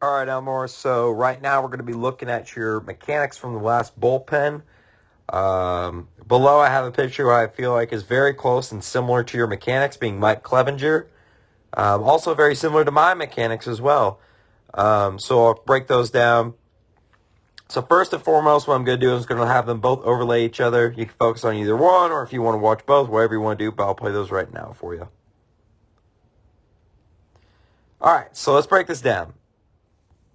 All right, Elmore. So right now we're going to be looking at your mechanics from the last bullpen. Below I have a picture who I feel like is very close and similar to your mechanics, being Mike Clevenger. Also very similar to my mechanics as well. So I'll break those down. So first and foremost, what I'm going to do is going to have them both overlay each other. You can focus on either one, or if you want to watch both, whatever you want to do, but I'll play those right now for you. All right, so let's break this down.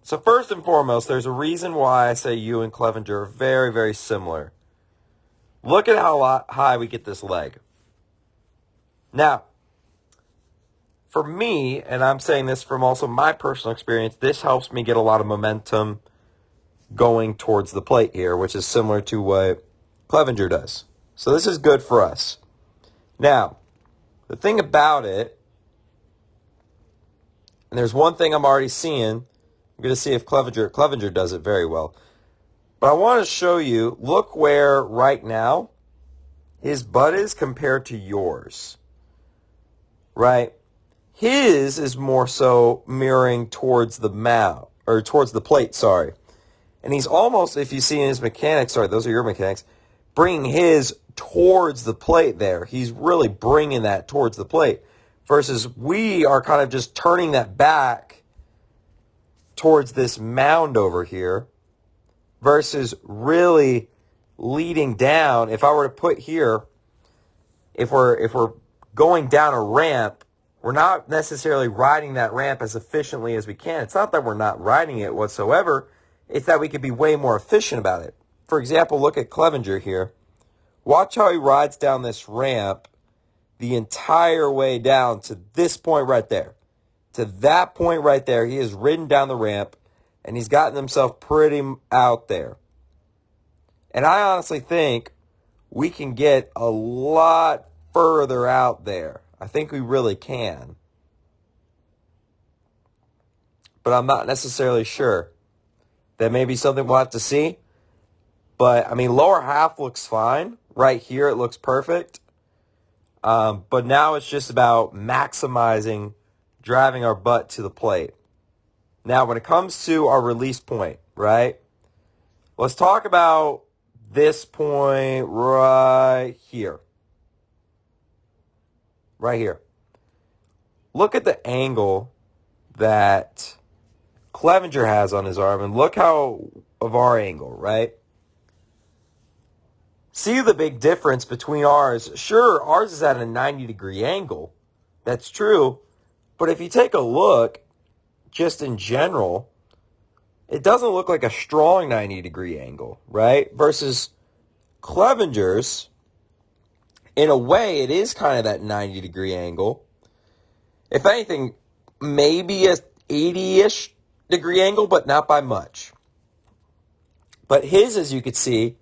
So first and foremost, there's a reason why I say you and Clevenger are very, very similar. Look at how high we get this leg. Now, for me, and I'm saying this from also my personal experience, this helps me get a lot of momentum going towards the plate here, which is similar to what Clevenger does. So this is good for us. Now, the thing about it, and there's one thing I'm already seeing. I'm going to see if Clevenger does it very well. But I want to show you, look where right now his butt is compared to yours. Right? His is more so mirroring towards the mound, or towards the plate, sorry. And he's almost, if you see in his mechanics, sorry, those are your mechanics, bringing his towards the plate there. He's really bringing that towards the plate. Versus we are kind of just turning that back towards this mound over here. Versus really leading down. If I were to put here, if we're going down a ramp, we're not necessarily riding that ramp as efficiently as we can. It's not that we're not riding it whatsoever. It's that we could be way more efficient about it. For example, look at Clevenger here. Watch how he rides down this ramp the entire way down to this point right there. To that point right there, he has ridden down the ramp, and he's gotten himself pretty out there. And I honestly think we can get a lot further out there. I think we really can. But I'm not necessarily sure. That may be something we'll have to see. But, I mean, lower half looks fine. Right here it looks perfect. But now it's just about maximizing driving our butt to the plate. Now, when it comes to our release point, right? Let's talk about this point right here. Right here. Look at the angle that Clevenger has on his arm, and look how of our angle, right? See the big difference between ours. Sure, ours is at a 90-degree angle. That's true. But if you take a look, just in general, it doesn't look like a strong 90-degree angle, right? Versus Clevenger's, in a way, it is kind of that 90-degree angle. If anything, maybe a 80-ish degree angle, but not by much. But his, as you can see,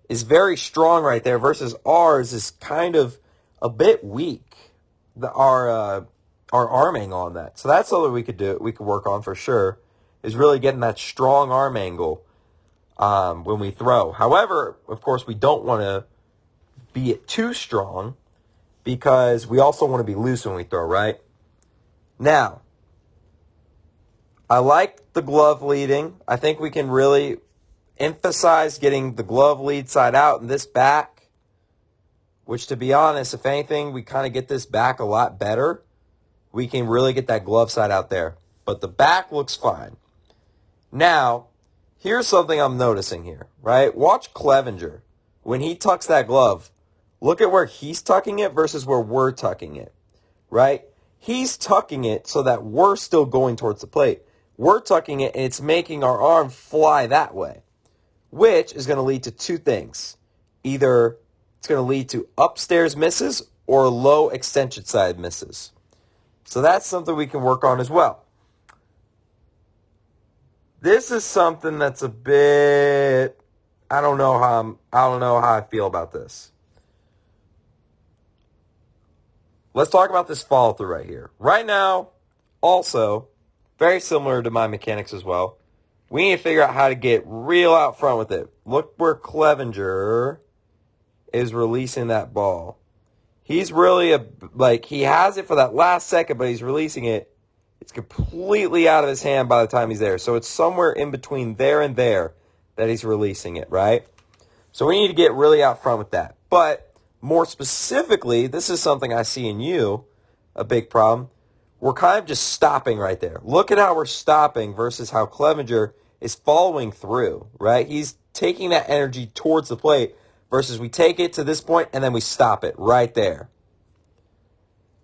is very strong right there versus ours is kind of a bit weak. Our arm angle on that. So that's something we could work on for sure, is really getting that strong arm angle when we throw. However, of course, we don't want to be it too strong because we also want to be loose when we throw, right? Now, I like the glove leading. I think we can really emphasize getting the glove lead side out and this back, which, to be honest, if anything, we kind of get this back a lot better. We can really get that glove side out there. But the back looks fine. Now, here's something I'm noticing here, right? Watch Clevenger. When he tucks that glove, look at where he's tucking it versus where we're tucking it, right? He's tucking it so that we're still going towards the plate. We're tucking it, and it's making our arm fly that way, which is going to lead to two things. Either it's going to lead to upstairs misses or low extension side misses. So that's something we can work on as well. This is something that's a bit, I don't know how I feel about this. Let's talk about this follow through right here. Right now, also, very similar to my mechanics as well. We need to figure out how to get real out front with it. Look where Clevenger is releasing that ball. He's really he has it for that last second, but he's releasing it It's completely out of his hand by the time he's there. So it's somewhere in between there and there that he's releasing it, right? So we need to get really out front with that. But more specifically, this is something I see in you, a big problem. We're kind of just stopping right there. Look at how we're stopping versus how Clevenger is following through, right? He's taking that energy towards the plate versus we take it to this point and then we stop it right there.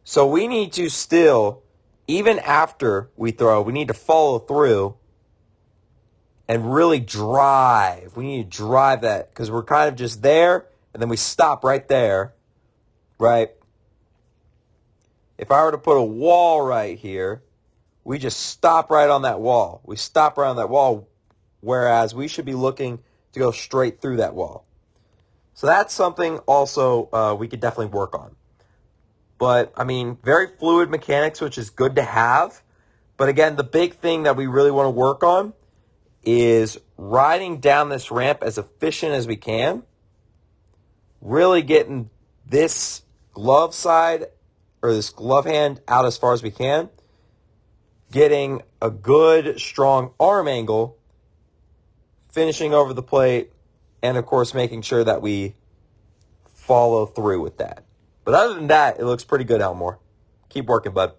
So we need to still, even after we throw, we need to follow through and really drive. We need to drive that because we're kind of just there and then we stop right there, right? If I were to put a wall right here, we just stop right on that wall. We stop right on that wall, whereas we should be looking to go straight through that wall. So that's something also we could definitely work on. But, I mean, very fluid mechanics, which is good to have. But again, the big thing that we really want to work on is riding down this ramp as efficient as we can. Really getting this glove side or this glove hand out as far as we can. Getting a good, strong arm angle. Finishing over the plate. And, of course, making sure that we follow through with that. But other than that, it looks pretty good, Elmore. Keep working, bud.